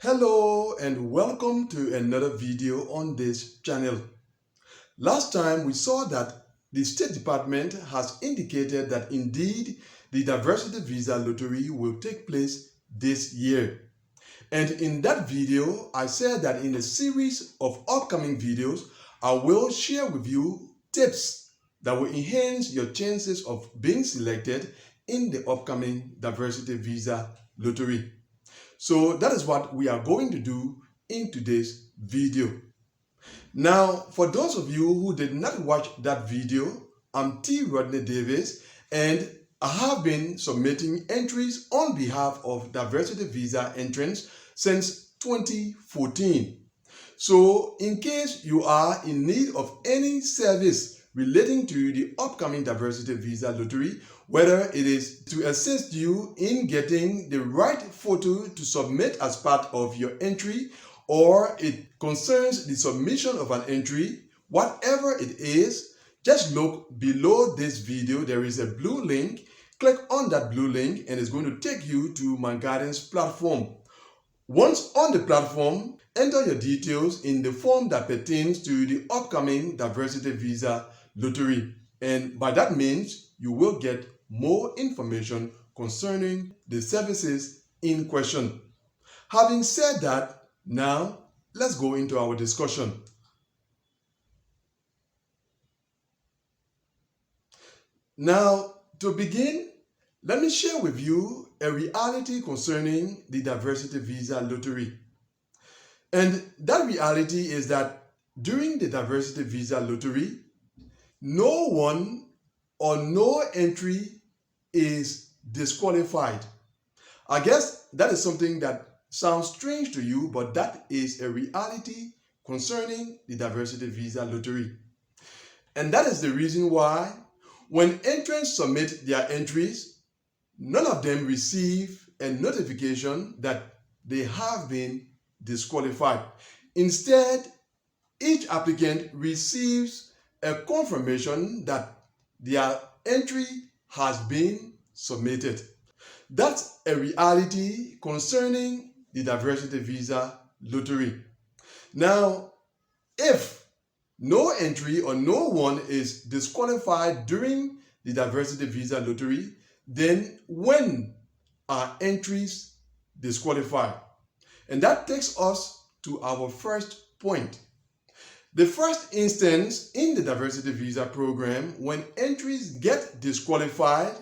Hello and welcome to another video on this channel. Last time we saw that the State Department has indicated that indeed the Diversity Visa Lottery will take place this year. And in that video, I said that in a series of upcoming videos, I will share with you tips that will enhance your chances of being selected in the upcoming Diversity Visa Lottery. So that is what we are going to do in today's video. Now, for those of you who did not watch that video, I'm T. Rodney Davis, and I have been submitting entries on behalf of Diversity Visa entrants since 2014. So in case you are in need of any service relating to the upcoming Diversity Visa Lottery, whether it is to assist you in getting the right photo to submit as part of your entry, or it concerns the submission of an entry, whatever it is, just look below this video. There is a blue link. Click on that blue link and it's going to take you to my guidance platform. Once on the platform, enter your details in the form that pertains to the upcoming Diversity Visa Lottery. And by that means, you will get more information concerning the services in question. Having said that, now let's go into our discussion. Now, to begin, let me share with you a reality concerning the Diversity Visa Lottery. And that reality is that during the Diversity Visa Lottery, no one or no entry is disqualified. I guess that is something that sounds strange to you, but that is a reality concerning the Diversity Visa Lottery. And that is the reason why when entrants submit their entries, none of them receive a notification that they have been disqualified. Instead, each applicant receives a confirmation that their entry has been submitted. That's a reality concerning the Diversity Visa Lottery. Now, if no entry or no one is disqualified during the Diversity Visa Lottery, then when are entries disqualified? And that takes us to our first point. The first instance in the Diversity Visa program when entries get disqualified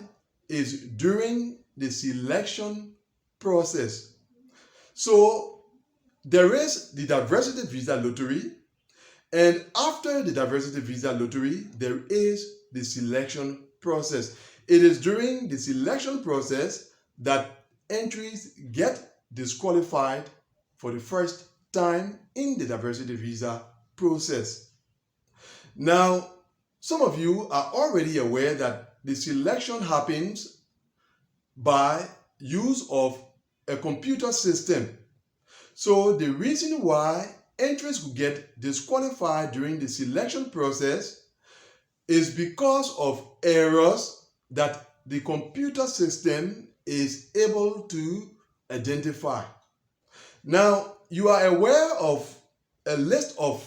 is during the selection process. So there is the Diversity Visa Lottery, and after the Diversity Visa Lottery, there is the selection process. It is during the selection process that entries get disqualified for the first time in the Diversity Visa process. Now, some of you are already aware that the selection happens by use of a computer system. So the reason why entries could get disqualified during the selection process is because of errors that the computer system is able to identify. Now, you are aware of a list of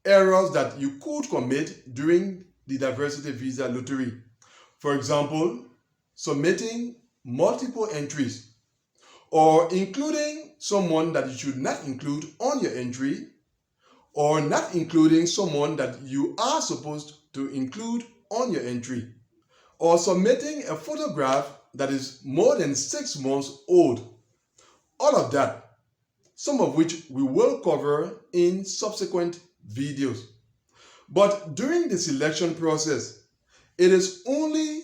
errors that you could commit during the Diversity Visa Lottery. For example, submitting multiple entries, or including someone that you should not include on your entry, or not including someone that you are supposed to include on your entry, or submitting a photograph that is more than 6 months old. All of that, some of which we will cover in subsequent videos. But during the selection process, it is only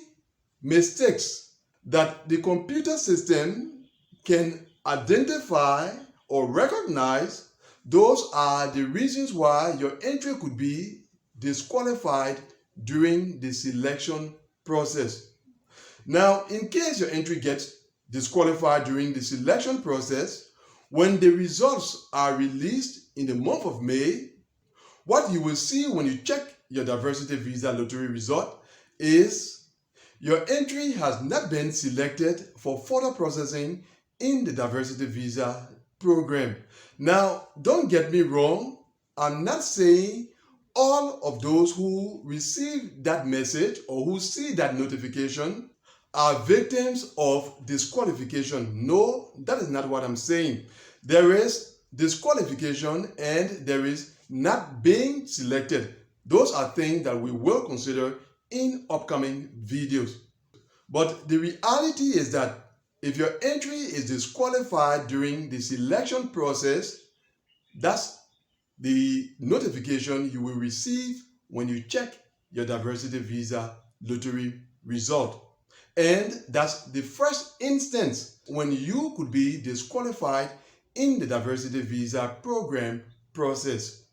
mistakes that the computer system can identify or recognize. Those are the reasons why your entry could be disqualified during the selection process. Now, in case your entry gets disqualified during the selection process, when the results are released in the month of May, what you will see when you check your Diversity Visa Lottery result is your entry has not been selected for further processing in the Diversity Visa program. Now, don't get me wrong. I'm not saying all of those who receive that message or who see that notification are victims of disqualification. No, that is not what I'm saying. There is disqualification and there is not being selected. Those are things that we will consider in upcoming videos. But the reality is that if your entry is disqualified during the selection process, that's the notification you will receive when you check your diversity visa lottery result. And that's the first instance when you could be disqualified in the diversity visa program process.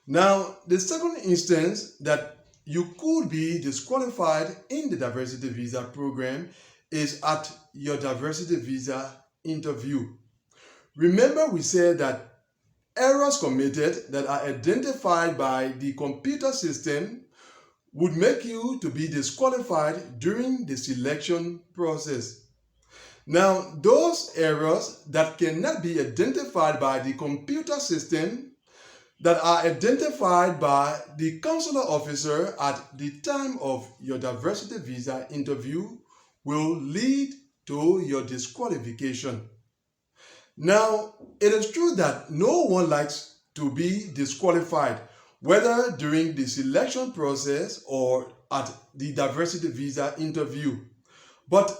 Now, the second instance that you could be disqualified in the diversity visa program is at your diversity visa interview. Remember, we said that errors committed that are identified by the computer system would make you to be disqualified during the selection process. Now, those errors that cannot be identified by the computer system that are identified by the consular officer at the time of your diversity visa interview will lead to your disqualification. Now, it is true that no one likes to be disqualified, whether during the selection process or at the diversity visa interview. But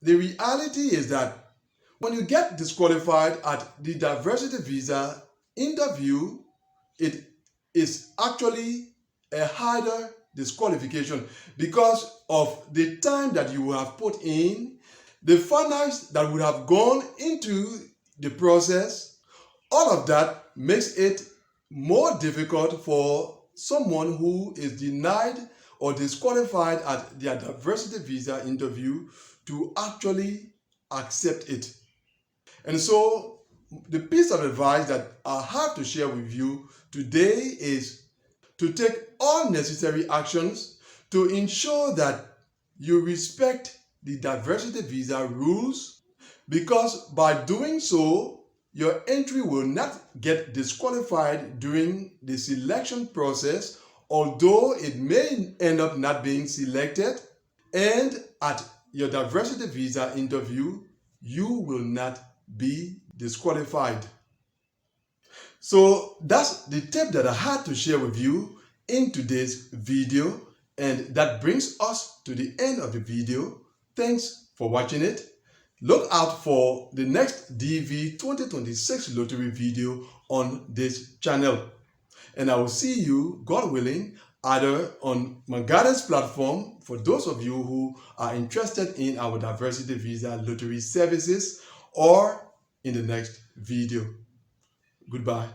the reality is that when you get disqualified at the diversity visa interview, it is actually a harder disqualification because of the time that you have put in, the finance that would have gone into the process. All of that makes it more difficult for someone who is denied or disqualified at their diversity visa interview to actually accept it. And so the piece of advice that I have to share with you today is to take all necessary actions to ensure that you respect the diversity visa rules, because by doing so, your entry will not get disqualified during the selection process, although it may end up not being selected, and at your diversity visa interview, you will not be disqualified. So that's the tip that I had to share with you in today's video, and that brings us to the end of the video. Thanks for watching it. Look out for the next DV 2026 lottery video on this channel, and I will see you, God willing, either on my guidance platform for those of you who are interested in our diversity visa lottery services, or in the next video. Goodbye.